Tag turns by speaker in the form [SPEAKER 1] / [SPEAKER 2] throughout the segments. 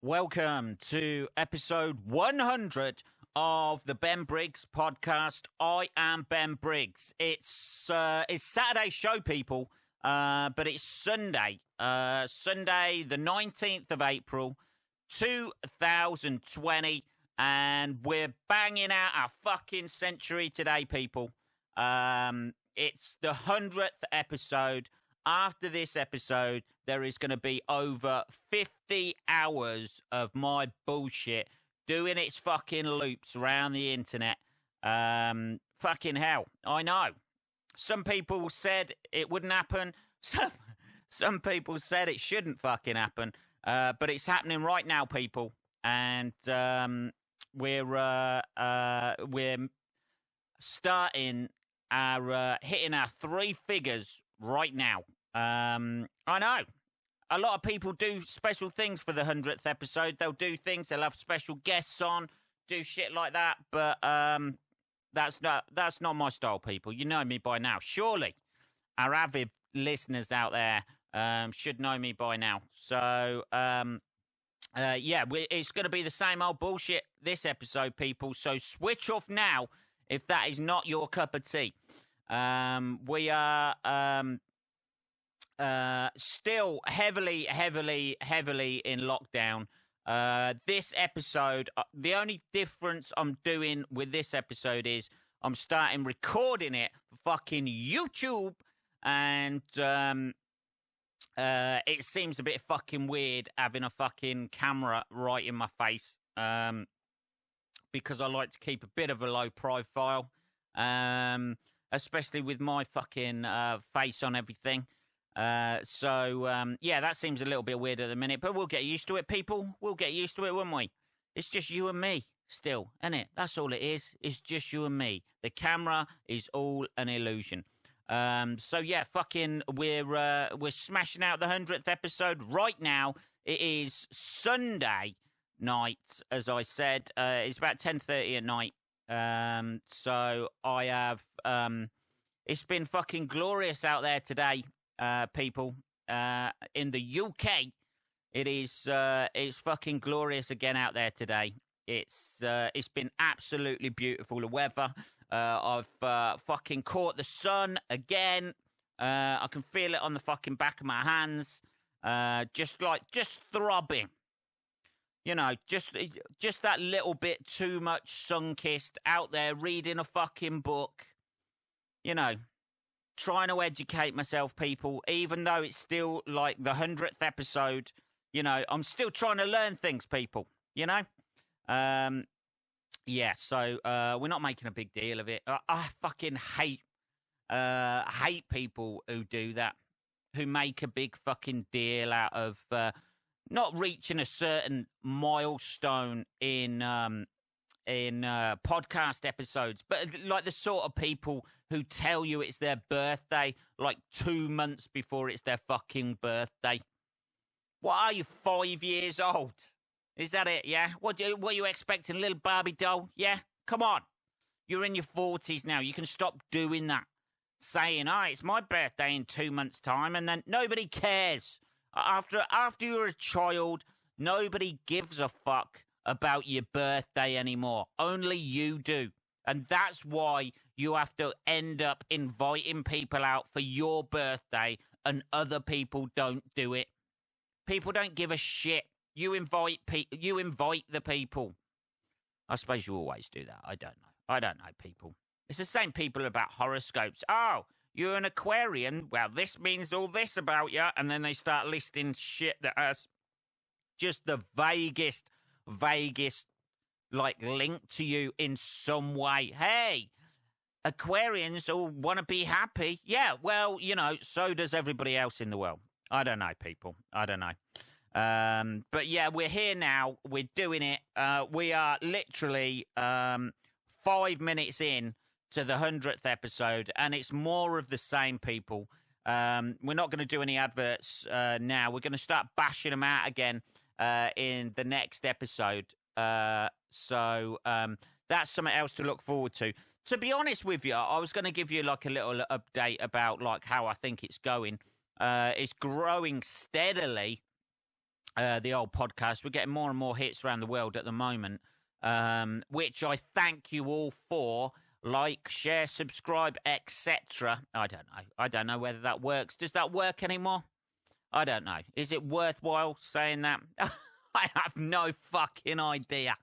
[SPEAKER 1] Welcome to episode 100 of the Ben Briggs podcast. I am Ben Briggs. It's Saturday's show, people, but it's Sunday. Sunday, the 19th of April, 2020, and we're banging out our fucking century today, people. It's the 100th episode. After this episode, there is going to be over 50 hours of my bullshit doing its fucking loops around the internet. Fucking hell, I know. Some people said it wouldn't happen. Some people said it shouldn't fucking happen. But it's happening right now, people. And we're starting our hitting our three figures right now. I know a lot of people do special things for the 100th episode. They'll do things. They'll have special guests on, do shit like that. But that's not my style, people. You know me by now. Surely our avid listeners out there should know me by now. So it's going to be the same old bullshit this episode, people. So switch off now if that is not your cup of tea. We are still heavily in lockdown. This episode, the only difference I'm doing with this episode is I'm starting recording it for fucking YouTube, and it seems a bit fucking weird having a fucking camera right in my face, because I like to keep a bit of a low profile, especially with my fucking face on everything. That seems a little bit weird at the minute, but we'll get used to it, people. We'll get used to it, won't we? It's just you and me still, isn't it? That's all it is. It's just you and me. The camera is all an illusion. We're smashing out the 100th episode right now. It is Sunday night, as I said. It's about 10:30 at night. So I have, it's been fucking glorious out there today. People, in the UK, it's fucking glorious again out there today. It's been absolutely beautiful, the weather. I've fucking caught the sun again. I can feel it on the fucking back of my hands. Just throbbing. You know, just that little bit too much sun-kissed out there reading a fucking book. You know, trying to educate myself, people, even though it's still like the 100th episode. You know, I'm still trying to learn things, people, you know? So we're not making a big deal of it. I fucking hate people who do that, who make a big fucking deal out of not reaching a certain milestone in podcast episodes, but like the sort of people who tell you it's their birthday like 2 months before it's their fucking birthday. What are you, 5 years old? Is that it? Yeah. What are you expecting, a little Barbie doll? Yeah. Come on. You're in your 40s now. You can stop doing that. Saying, it's my birthday in 2 months' time, and then nobody cares. After you're a child, nobody gives a fuck about your birthday anymore. Only you do. And that's why you have to end up inviting people out for your birthday and other people don't do it. People don't give a shit. You invite the people. I suppose you always do that. I don't know, people. It's the same people about horoscopes. Oh, you're an Aquarian. Well, this means all this about you. And then they start listing shit that has just the vaguest like link to you in some way. Hey, Aquarians all want to be happy. Yeah, well, you know, so does everybody else in the world. I don't know, people. I don't know. But yeah, we're here now. We're doing it. We are literally 5 minutes in to the 100th episode, and it's more of the same, people. We're not going to do any adverts now. We're going to start bashing them out again in the next episode. So that's something else to look forward to. To be honest with you, I was going to give you like a little update about like how I think it's going. It's growing steadily. the old podcast. We're getting more and more hits around the world at the moment, which I thank you all for. Like, share, subscribe, etc. I don't know whether that works. Does that work anymore? I don't know. Is it worthwhile saying that? I have no fucking idea.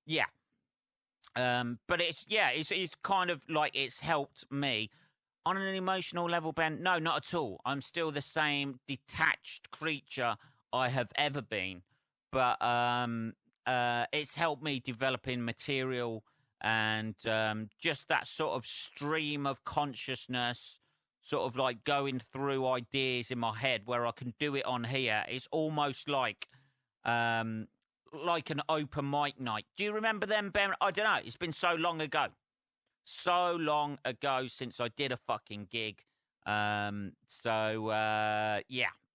[SPEAKER 1] Yeah. But it's kind of like it's helped me on an emotional level, Ben. No, not at all. I'm still the same detached creature I have ever been, but it's helped me developing material and just that sort of stream of consciousness, sort of like going through ideas in my head where I can do it on here. It's almost like an open mic night. Do you remember them, Ben? I don't know. It's been so long ago. So long ago since I did a fucking gig. Yeah,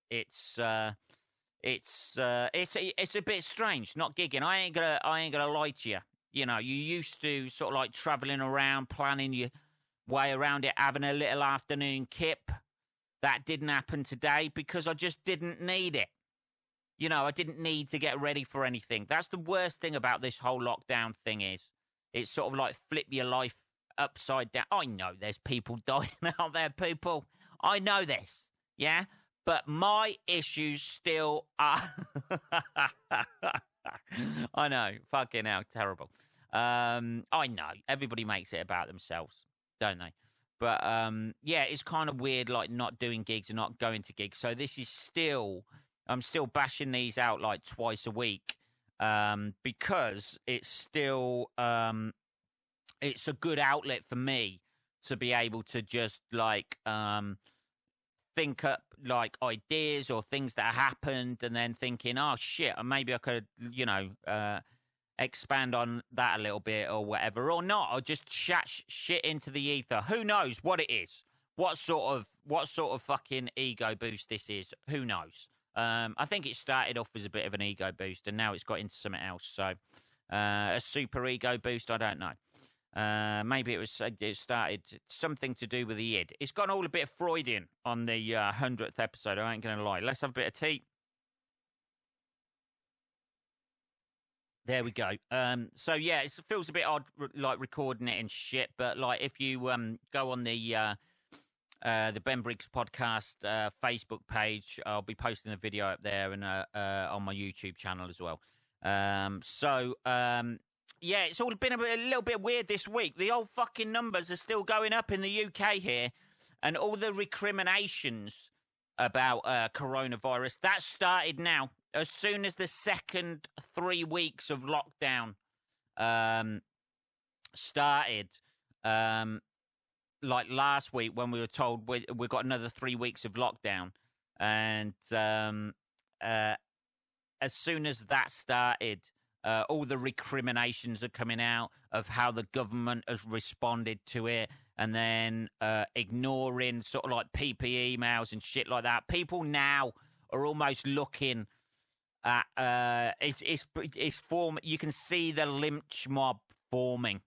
[SPEAKER 1] it's a bit strange not gigging. I ain't gonna lie to you. You know, you used to sort of like traveling around, planning your way around it, having a little afternoon kip. That didn't happen today because I just didn't need it. You know, I didn't need to get ready for anything. That's the worst thing about this whole lockdown thing is it's sort of like flip your life upside down. I know there's people dying out there, people. I know this, yeah? But my issues still are... I know, fucking hell, terrible. I know, everybody makes it about themselves, don't they? But, yeah, it's kind of weird, like, not doing gigs and not going to gigs. So this is still... I'm still bashing these out, like, twice a week because it's still... it's a good outlet for me to be able to just, like, think up, like, ideas or things that happened and then thinking, oh, shit, maybe I could, you know, expand on that a little bit or whatever. Or not, or just chat shit into the ether. Who knows what it is? What sort of fucking ego boost this is? Who knows? I think it started off as a bit of an ego boost and now it's got into something else. So a super ego boost, I don't know. Maybe it started something to do with the id. It's gone all a bit Freudian on the 100th episode. I ain't going to lie. Let's have a bit of tea. There we go. So yeah, it feels a bit odd, like recording it and shit. But like, if you go on the Ben Briggs podcast Facebook page, I'll be posting a video up there and on my YouTube channel as well. Yeah, it's all been a little bit weird this week. The old fucking numbers are still going up in the UK here, and all the recriminations about coronavirus, that started now. As soon as the second 3 weeks of lockdown started, like last week when we were told we've got another 3 weeks of lockdown, and as soon as that started, all the recriminations are coming out of how the government has responded to it, and then ignoring sort of like PP emails and shit like that. People now are almost looking at it's form. You can see the lynch mob forming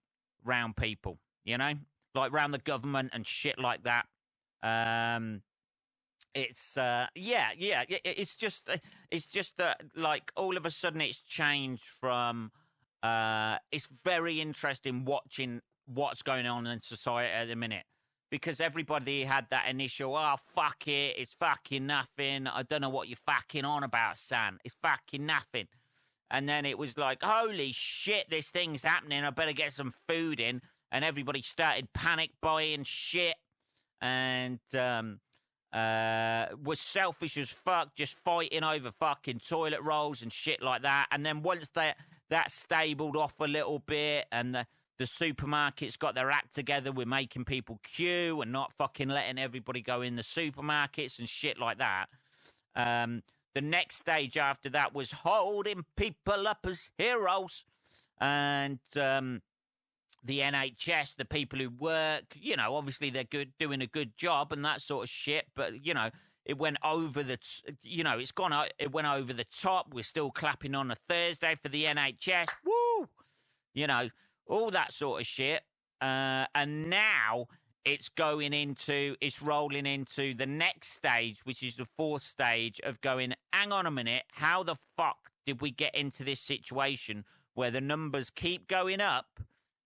[SPEAKER 1] round people, you know, like round the government and shit like that. It's it's just that, like, all of a sudden it's changed from it's very interesting watching what's going on in society at the minute, because everybody had that initial, oh, fuck it, it's fucking nothing, I don't know what you're fucking on about, son, it's fucking nothing. And then it was like, holy shit, this thing's happening, I better get some food in. And everybody started panic buying shit and was selfish as fuck, just fighting over fucking toilet rolls and shit like that. And then once that stabled off a little bit, and the supermarkets got their act together with making people queue and not fucking letting everybody go in the supermarkets and shit like that, the next stage after that was holding people up as heroes. And the NHS, the people who work, you know, obviously they're good, doing a good job and that sort of shit. But, you know, it went over the, it went over the top. We're still clapping on a Thursday for the NHS. Woo! You know, all that sort of shit. And now it's rolling into the next stage, which is the fourth stage of going, hang on a minute, how the fuck did we get into this situation where the numbers keep going up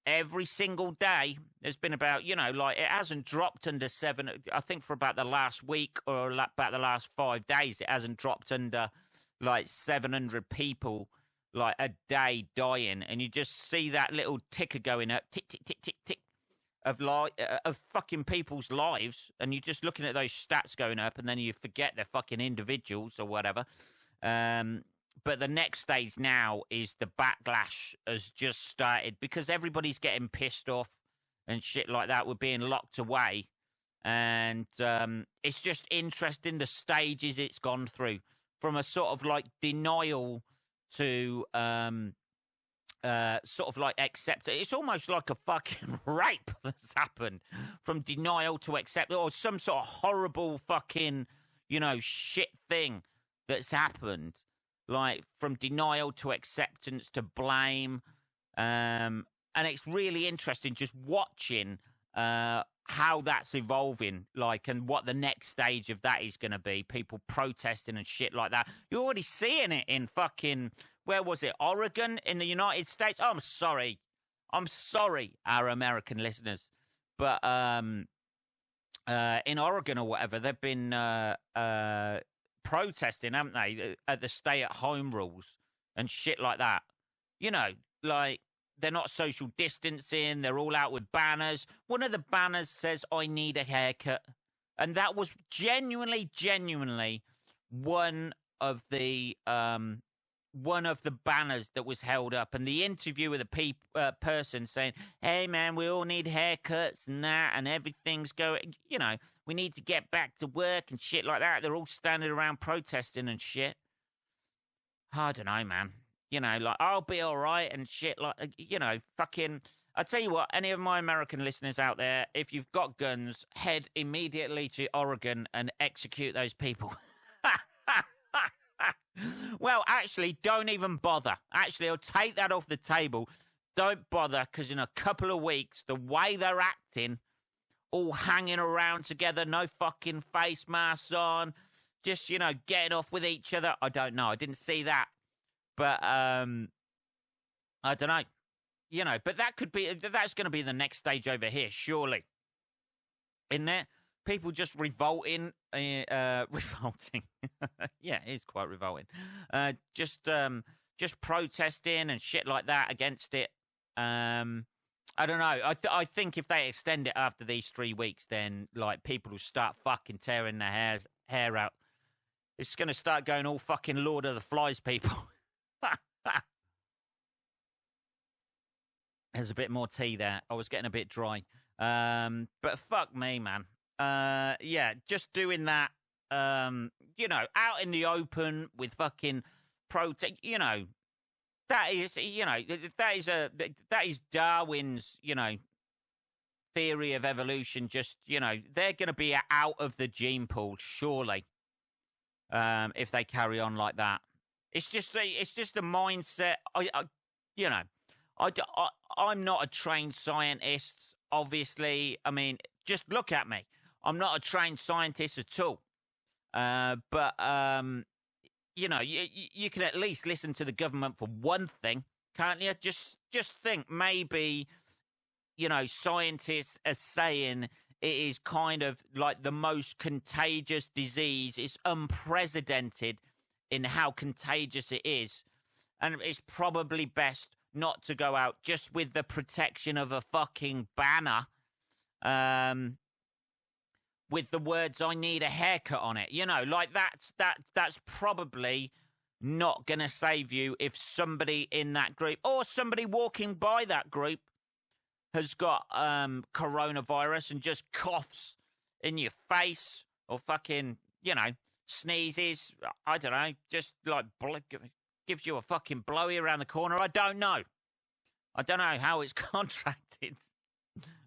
[SPEAKER 1] every single day? There's been about, it hasn't dropped under 7, I think for about the last week or about the last 5 days, it hasn't dropped under 700 people a day dying. And you just see that little ticker going up, tick, tick, tick, tick, tick, of fucking people's lives, and you're just looking at those stats going up, and then you forget they're fucking individuals or whatever. But the next stage now is the backlash has just started because everybody's getting pissed off and shit like that. We're being locked away, and it's just interesting the stages it's gone through from a sort of denial to accept it. It's almost like a fucking rape that's happened, from denial to accept, or some sort of horrible fucking, shit thing that's happened, from denial to acceptance to blame. And it's really interesting just watching how that's evolving, and what the next stage of that is going to be. People protesting and shit like that. You're already seeing it in fucking, where was it? Oregon in the United States. Oh, I'm sorry, our American listeners, but in Oregon or whatever, they've been protesting, haven't they, at the stay-at-home rules and shit like that. They're not social distancing. They're all out with banners. One of the banners says, "I need a haircut." And that was genuinely one of the banners that was held up. And the interview with the person saying, "Hey, man, we all need haircuts and that, and everything's going, we need to get back to work and shit like that." They're all standing around protesting and shit. I don't know, man. I'll be all right and shit, fucking... I tell you what, any of my American listeners out there, if you've got guns, head immediately to Oregon and execute those people. Well, actually, don't even bother. Actually, I'll take that off the table. Don't bother, because in a couple of weeks, the way they're acting, all hanging around together, no fucking face masks on, just, getting off with each other. I don't know. I didn't see that. But, I don't know. But that's going to be the next stage over here, surely. Isn't it? People just revolting. Revolting. Yeah, it is quite revolting. Just protesting and shit like that against it. I don't know. I think if they extend it after these 3 weeks, then, people will start fucking tearing their hair out. It's going to start going all fucking Lord of the Flies, people. There's a bit more tea there. I was getting a bit dry. But fuck me, man. Yeah, just doing that, out in the open with fucking protest, that is Darwin's, theory of evolution. Just, they're going to be out of the gene pool, surely, if they carry on like that. It's just the mindset. I'm not a trained scientist, obviously. I mean, just look at me. I'm not a trained scientist at all. But you can at least listen to the government for one thing, can't you? Just think, maybe, scientists are saying it is kind of like the most contagious disease. It's unprecedented in how contagious it is. And it's probably best not to go out just with the protection of a fucking banner with the words, "I need a haircut" on it. That's probably not going to save you if somebody in that group or somebody walking by that group has got coronavirus and just coughs in your face or fucking, sneezes. I don't know, just gives you a fucking blowy around the corner. I don't know how it's contracted.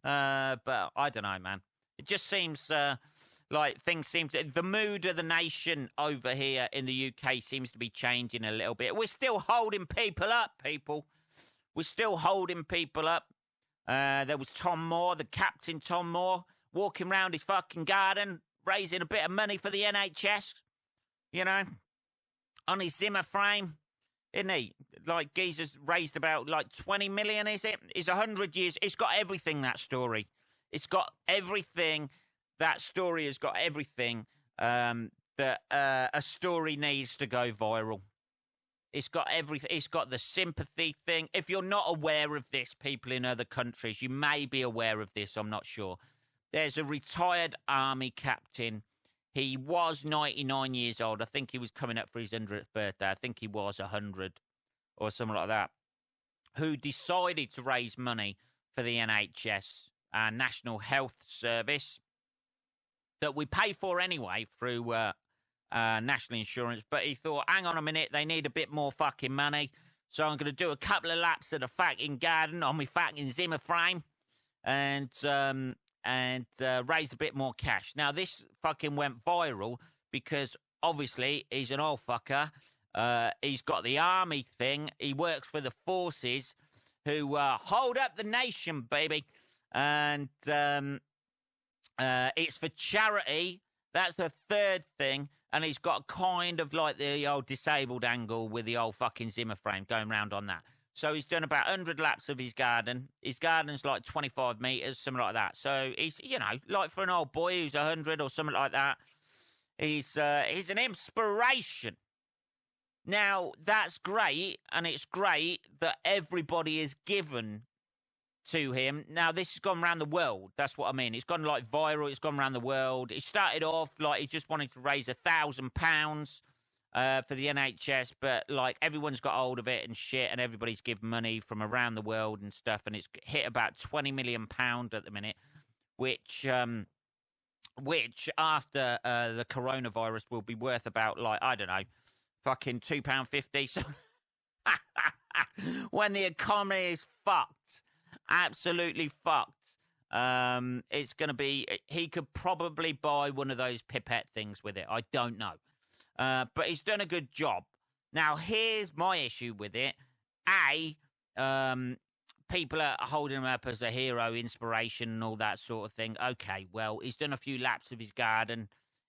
[SPEAKER 1] But I don't know, man. It just seems like things the mood of the nation over here in the UK seems to be changing a little bit. We're still holding people up, people. We're still holding people up. There was Tom Moore, the Captain Tom Moore, walking around his fucking garden, raising a bit of money for the NHS, you know, on his Zimmer frame, isn't he? Like, geezer's raised about, like, 20 million, is it? It's 100 years. It's got everything, that story. It's got everything. That story has got everything that a story needs to go viral. It's got everything. It's got the sympathy thing. If you're not aware of this, people in other countries, you may be aware of this, I'm not sure. There's a retired army captain. He was 99 years old. I think he was coming up for his 100th birthday. I think he was 100 or something like that, who decided to raise money for the NHS, National Health Service, that we pay for anyway through national insurance. But he thought, hang on a minute, they need a bit more fucking money. So I'm going to do a couple of laps of the fucking garden on my fucking Zimmer frame and raise a bit more cash. Now, this fucking went viral because obviously he's an old fucker. He's got the army thing. He works for the forces who hold up the nation, baby. And it's for charity. That's the third thing. And he's got kind of like the old disabled angle with the old fucking Zimmer frame going round on that. So he's done about 100 laps of his garden. His garden's like 25 metres, something like that. So he's, you know, like for an old boy who's 100 or something like that, he's an inspiration. Now, that's great, and it's great that everybody is given to him. Now, this has gone around the world. That's what I mean. It's gone, like, viral. It's gone around the world. It started off, like, he just wanted to raise £1,000 for the NHS, but, like, everyone's got hold of it and shit, and everybody's given money from around the world and stuff, and it's hit about £20 million at the minute, which after the coronavirus will be worth about, like, I don't know, fucking £2.50. So when the economy is fucked, absolutely fucked, it's going to be, he could probably buy one of those pipette things with it. I don't know. But he's done a good job. Now, here's my issue with it. People are holding him up as a hero, inspiration, and all that sort of thing. Okay, well, he's done a few laps of his garden.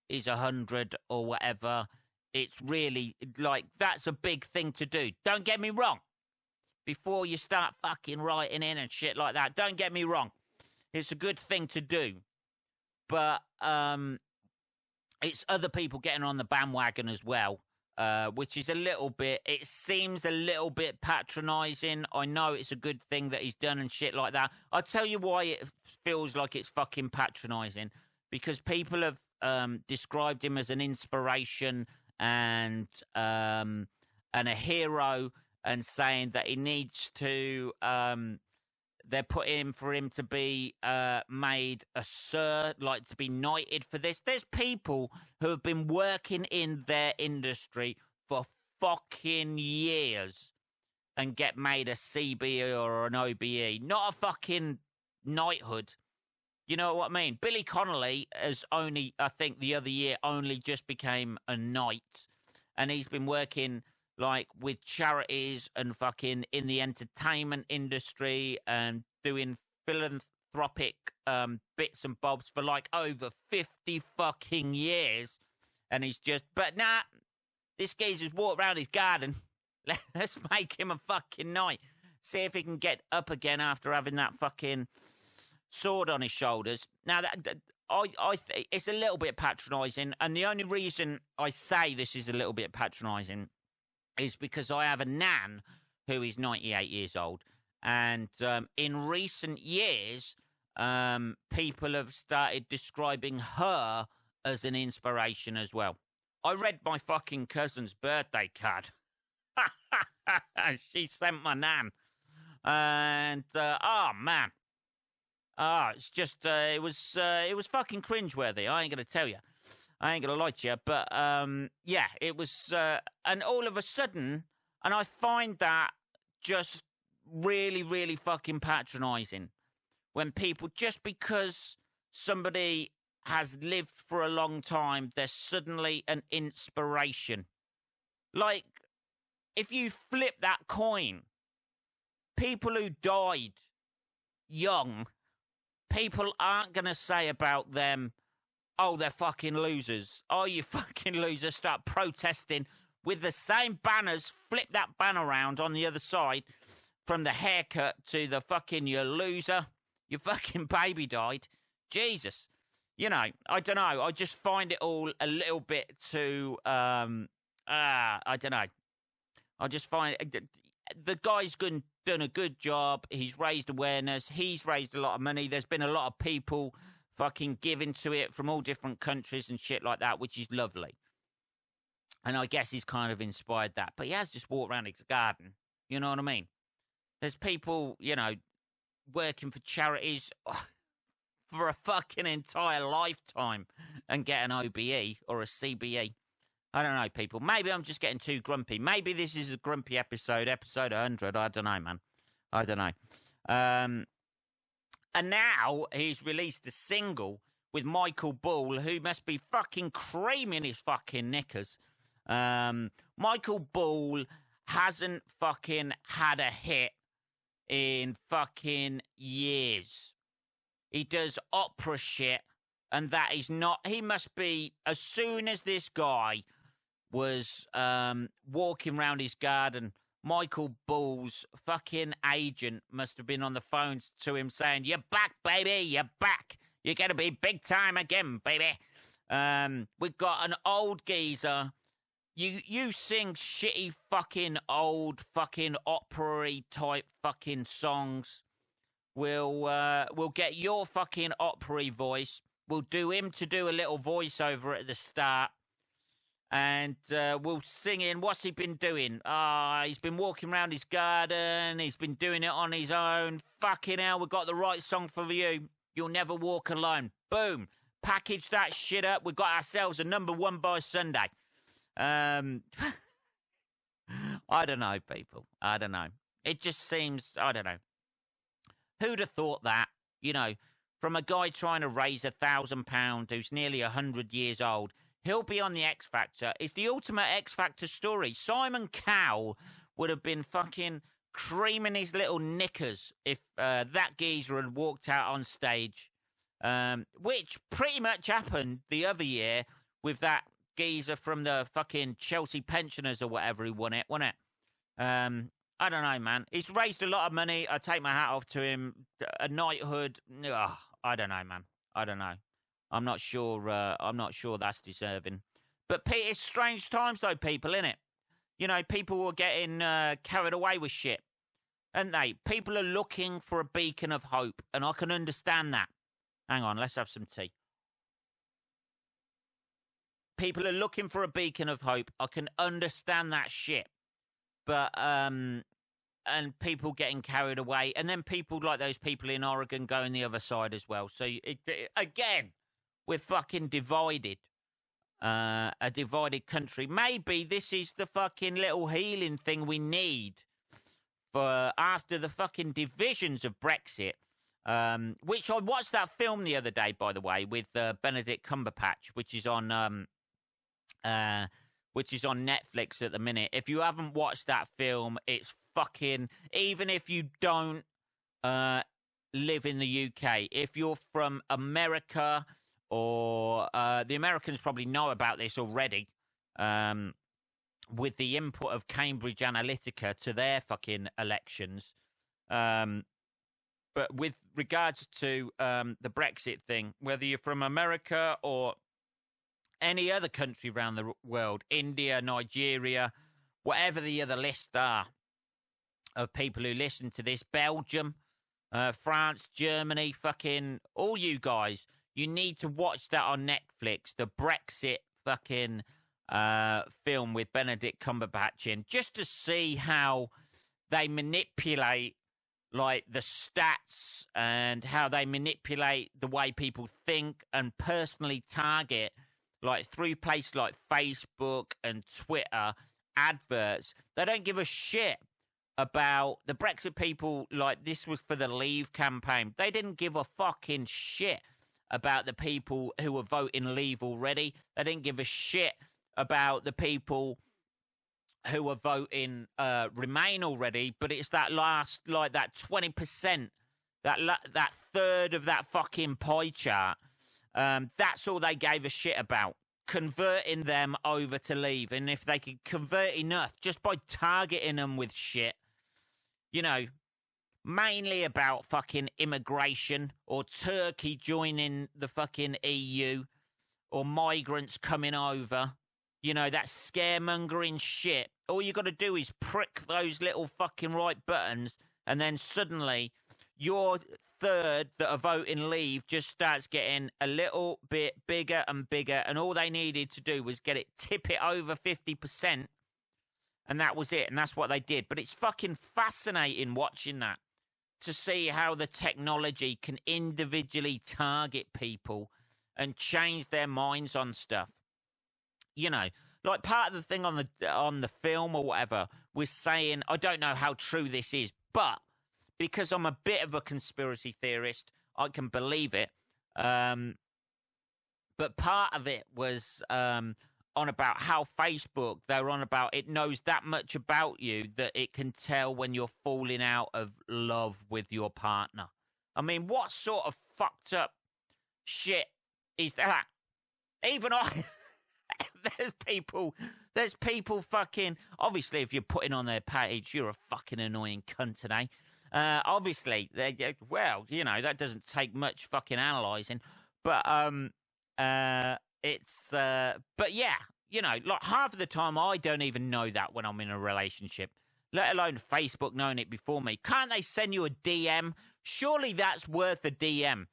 [SPEAKER 1] He's 100 or whatever. It's really, like, that's a big thing to do. Don't get me wrong. Before you start fucking writing in and shit like that, don't get me wrong. It's a good thing to do. But it's other people getting on the bandwagon as well, which is a little bit, it seems a little bit patronising. I know it's a good thing that he's done and shit like that. I'll tell you why it feels like it's fucking patronising. Because people have described him as an inspiration and a hero, and saying that he needs to, they're putting for him to be made a sir, like to be knighted for this. There's people who have been working in their industry for fucking years and get made a CBE or an OBE, not a fucking knighthood. You know what I mean? Billy Connolly has only, I think the other year, only just became a knight. And he's been working, like, with charities and fucking in the entertainment industry and doing philanthropic bits and bobs for, like, over 50 fucking years. And he's just, but nah, this geezer's walked around his garden. Let's make him a fucking knight. See if he can get up again after having that fucking sword on his shoulders. Now, I think it's a little bit patronising, and the only reason I say this is a little bit patronising is because I have a nan who is 98 years old, and in recent years, people have started describing her as an inspiration as well. I read my fucking cousin's birthday card. She sent my nan, and oh man. It's just, it was fucking cringeworthy. I ain't going to tell you. I ain't going to lie to you. But, yeah, it was, and all of a sudden, and I find that just really, really fucking patronising. When people, just because somebody has lived for a long time, they're suddenly an inspiration. Like, if you flip that coin, people who died young people aren't going to say about them, oh, they're fucking losers. Oh, you fucking losers. Start protesting with the same banners. Flip that banner around on the other side from the haircut to the fucking, you loser. Your fucking baby died. Jesus. You know, I don't know. I just find it all a little bit too, I don't know. I just find the guy's done a good job. He's raised awareness. He's raised a lot of money. There's been a lot of people fucking giving to it from all different countries and shit like that, which is lovely. And I guess he's kind of inspired that. But he has just walked around his garden. You know what I mean? There's people, you know, working for charities for a fucking entire lifetime and get an OBE or a CBE. I don't know, people. Maybe I'm just getting too grumpy. Maybe this is a grumpy episode 100. I don't know, man. I don't know. And now he's released a single with Michael Bull, who must be fucking creaming his fucking knickers. Michael Bull hasn't fucking had a hit in fucking years. He does opera shit, and that is not... He must be... As soon as this guy was walking around his garden, Michael Bull's fucking agent must have been on the phone to him saying, "You're back, baby, you're back. You're going to be big time again, baby." We've got an old geezer. You sing shitty fucking old fucking opera-y type fucking songs. We'll get your fucking opera voice. We'll do him to do a little voiceover at the start. And we'll sing in. What's he been doing? He's been walking around his garden. He's been doing it on his own. Fucking hell, we've got the right song for you. You'll never walk alone. Boom. Package that shit up. We've got ourselves a #1 by Sunday. I don't know, people. I don't know. It just seems, I don't know. Who'd have thought that, you know, from a guy trying to raise £1,000 who's nearly 100 years old, he'll be on the X Factor. It's the ultimate X Factor story. Simon Cowell would have been fucking creaming his little knickers if that geezer had walked out on stage, which pretty much happened the other year with that geezer from the fucking Chelsea pensioners or whatever who won it, wasn't it? I don't know, man. He's raised a lot of money. I take my hat off to him. A knighthood. Ugh, I don't know, man. I don't know. I'm not sure that's deserving. But it's strange times, though, people, innit? You know, people were getting carried away with shit. And people are looking for a beacon of hope. And I can understand that. Hang on, let's have some tea. People are looking for a beacon of hope. I can understand that shit. But, and people getting carried away. And then people like those people in Oregon going the other side as well. So, again, we're fucking divided. A divided country. Maybe this is the fucking little healing thing we need for after the fucking divisions of Brexit. Which I watched that film the other day, by the way, with Benedict Cumberbatch, which is on Netflix at the minute. If you haven't watched that film, it's fucking... Even if you don't live in the UK, if you're from America, or the Americans probably know about this already, with the input of Cambridge Analytica to their fucking elections. But with regards to the Brexit thing, whether you're from America or any other country around the world, India, Nigeria, whatever the other list are of people who listen to this, Belgium, France, Germany, fucking all you guys, you need to watch that on Netflix, the Brexit fucking film with Benedict Cumberbatch in, just to see how they manipulate like the stats and how they manipulate the way people think and personally target, like through places like Facebook and Twitter, adverts. They don't give a shit about the Brexit people. Like, this was for the Leave campaign. They didn't give a fucking shit about the people who were voting Leave already. They didn't give a shit about the people who were voting Remain already. But it's that last, like that 20% that third of that fucking pie chart, that's all they gave a shit about. Converting them over to leave. And if they could convert enough just by targeting them with shit, you know, mainly about fucking immigration or Turkey joining the fucking EU or migrants coming over, you know, that scaremongering shit. All you got to do is prick those little fucking right buttons, and then suddenly your third that are voting leave just starts getting a little bit bigger and bigger, and all they needed to do was tip it over 50%, and that was it, and that's what they did. But it's fucking fascinating watching that, to see how the technology can individually target people and change their minds on stuff. You know, like part of the thing on the film or whatever was saying, I don't know how true this is, but because I'm a bit of a conspiracy theorist, I can believe it. But part of it was on about how Facebook, they're on about it knows that much about you that it can tell when you're falling out of love with your partner. I mean, what sort of fucked up shit is that? Even I... There's people fucking... Obviously, if you're putting on their page, you're a fucking annoying cunt today. Obviously, well, you know, that doesn't take much fucking analysing. But but yeah, you know, like half of the time I don't even know that when I'm in a relationship, let alone Facebook knowing it before me. Can't they send you a DM? Surely that's worth a DM.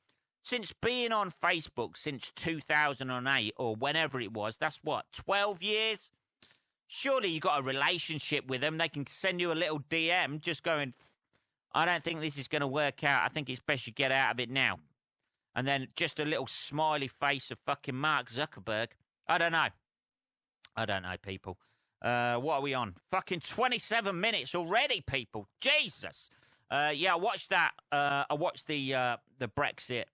[SPEAKER 1] Since being on Facebook since 2008 or whenever it was, that's what, 12 years? Surely you got a relationship with them. They can send you a little DM just going, I don't think this is going to work out. I think it's best you get out of it now. And then just a little smiley face of fucking Mark Zuckerberg. I don't know, people. What are we on? Fucking 27 minutes already, people. Jesus. Yeah, I watched that. I watched the Brexit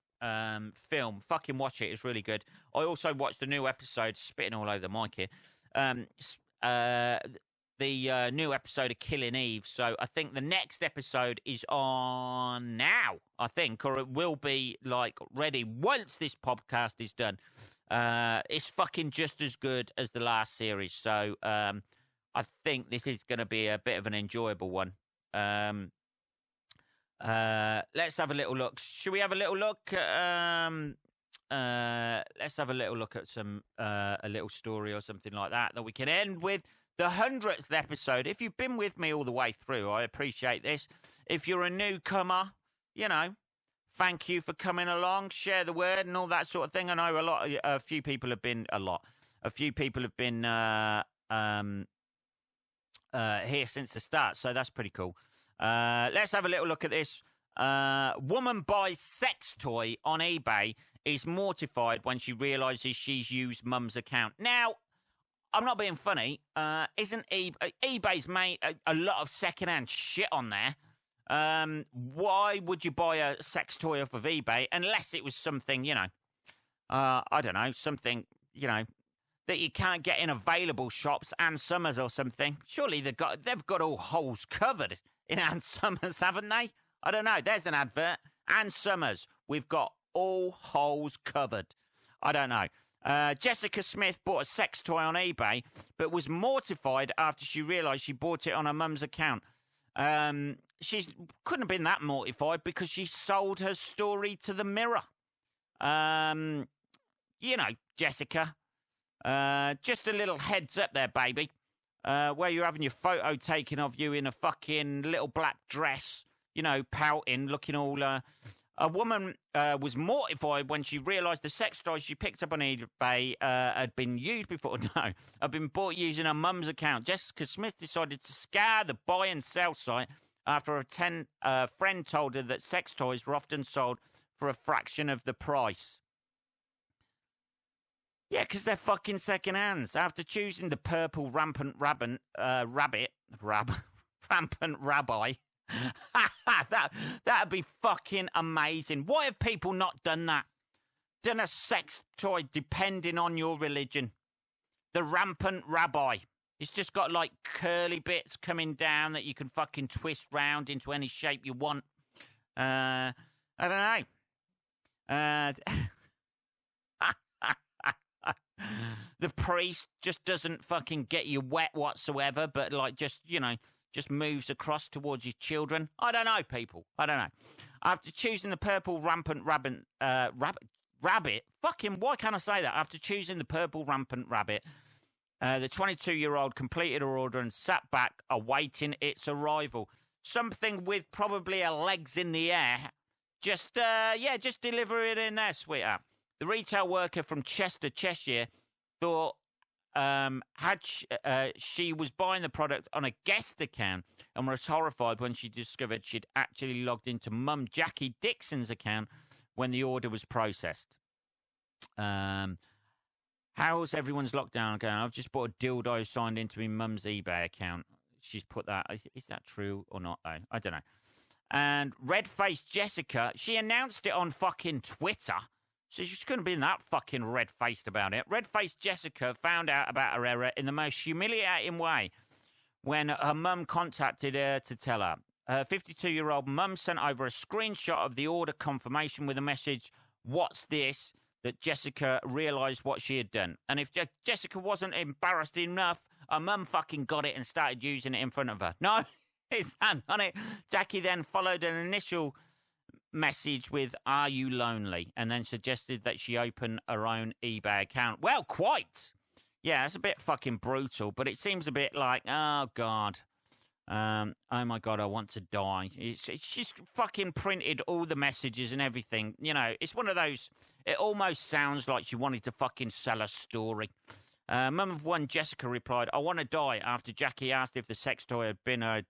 [SPEAKER 1] film. Fucking watch it. It's really good. I also watched the new episode, spitting all over the mic here. The new episode of Killing Eve. So I think the next episode is on now, I think, or it will be like ready once this podcast is done. It's fucking just as good as the last series. So I think this is going to be a bit of an enjoyable one. Let's have a little look. Should we have a little look? Let's have a little look at some a little story or something like that we can end with. The 100th episode. If you've been with me all the way through, I appreciate this. If you're a newcomer, you know, thank you for coming along. Share the word and all that sort of thing. I know a few people have been here since the start, so that's pretty cool. Let's have a little look at this. Woman buys sex toy on eBay, is mortified when she realises she's used mum's account. Now, I'm not being funny. Isn't eBay's made a lot of secondhand shit on there? Why would you buy a sex toy off of eBay unless it was something, you know, I don't know, something, you know, that you can't get in available shops, Ann Summers or something? Surely they've got all holes covered in Ann Summers, haven't they? I don't know. There's an advert. Ann Summers, we've got all holes covered. I don't know. Jessica Smith bought a sex toy on eBay, but was mortified after she realised she bought it on her mum's account. She couldn't have been that mortified because she sold her story to the Mirror. You know, Jessica. Just a little heads up there, baby. Where you're having your photo taken of you in a fucking little black dress, you know, pouting, looking all... A woman was mortified when she realised the sex toy she picked up on eBay had been used before. No, had been bought using her mum's account. Jessica Smith decided to scour the buy and sell site after a friend told her that sex toys were often sold for a fraction of the price. Yeah, because they're fucking second hands. After choosing the purple rampant rabbi. That'd be fucking amazing. Why have people not done that? Done a sex toy depending on your religion. The rampant rabbi. It's just got like curly bits coming down that you can fucking twist round into any shape you want. I don't know. The priest just doesn't fucking get you wet whatsoever, but like just moves across towards his children. I don't know, people. I don't know. After choosing the purple rampant rabbit, fucking, why can't I say that? After choosing the purple rampant rabbit, the 22-year-old completed her order and sat back awaiting its arrival. Something with probably a legs in the air. Just deliver it in there, sweetheart. The retail worker from Chester, Cheshire, thought she was buying the product on a guest account and was horrified when she discovered she'd actually logged into Mum Jackie Dixon's account when the order was processed. How's everyone's lockdown going? I've just bought a dildo signed into my mum's eBay account. She's put that. Is that true or not, though? I don't know. And red-faced Jessica, she announced it on fucking Twitter. So she's going to be that fucking red-faced about it. Red-faced Jessica found out about her error in the most humiliating way when her mum contacted her to tell her. Her 52-year-old mum sent over a screenshot of the order confirmation with a message, "What's this?" that Jessica realised what she had done. And if Jessica wasn't embarrassed enough, her mum fucking got it and started using it in front of her. No, it's not on it. Jackie then followed an initial message with "Are you lonely?" and then suggested that she open her own eBay account. Well, quite. Yeah, it's a bit fucking brutal, but it seems a bit like, oh God, oh my God, I want to die. She's fucking printed all the messages and everything. You know, it's one of those. It almost sounds like she wanted to fucking sell a story. Mum of one, Jessica, replied, "I want to die," after Jackie asked if the sex toy had been her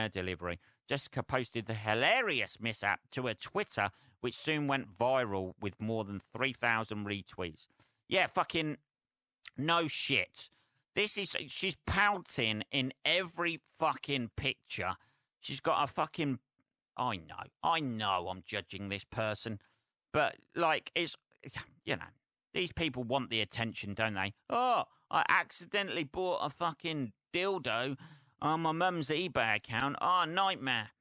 [SPEAKER 1] delivery. Jessica posted the hilarious mishap to her Twitter, which soon went viral with more than 3,000 retweets. Yeah, fucking no shit. She's pouting in every fucking picture. She's got a fucking, I know I'm judging this person, but like, it's, these people want the attention, don't they? Oh, I accidentally bought a fucking dildo on my mum's eBay account. Oh, nightmare.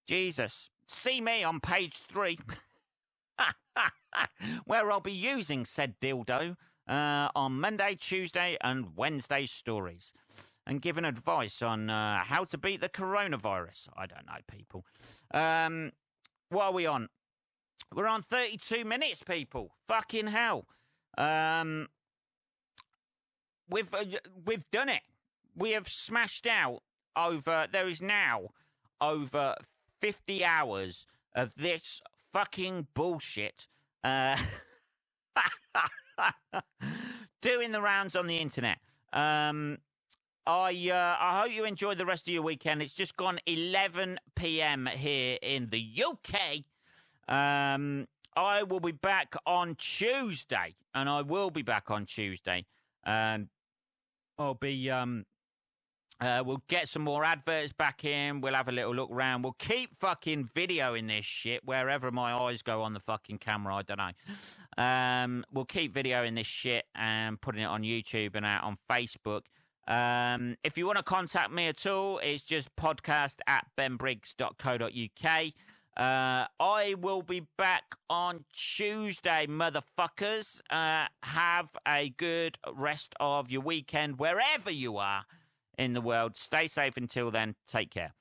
[SPEAKER 1] Jesus. See me on page 3, where I'll be using said dildo on Monday, Tuesday, and Wednesday stories, and giving advice on how to beat the coronavirus. I don't know, people. What are we on? We're on 32 minutes, people. Fucking hell. We've done it. We have smashed out there is now over 50 hours of this fucking bullshit doing the rounds on the internet. I hope you enjoyed the rest of your weekend. It's just gone 11 p.m. here in the UK. I will be back on Tuesday, and I'll be we'll get some more adverts back in. We'll have a little look around. We'll keep fucking videoing this shit wherever my eyes go on the fucking camera. I don't know. We'll keep videoing this shit and putting it on YouTube and out on Facebook. If you want to contact me at all, it's just podcast@benbriggs.co.uk. I will be back on Tuesday, motherfuckers. Have a good rest of your weekend wherever you are in the world. Stay safe until then. Take care.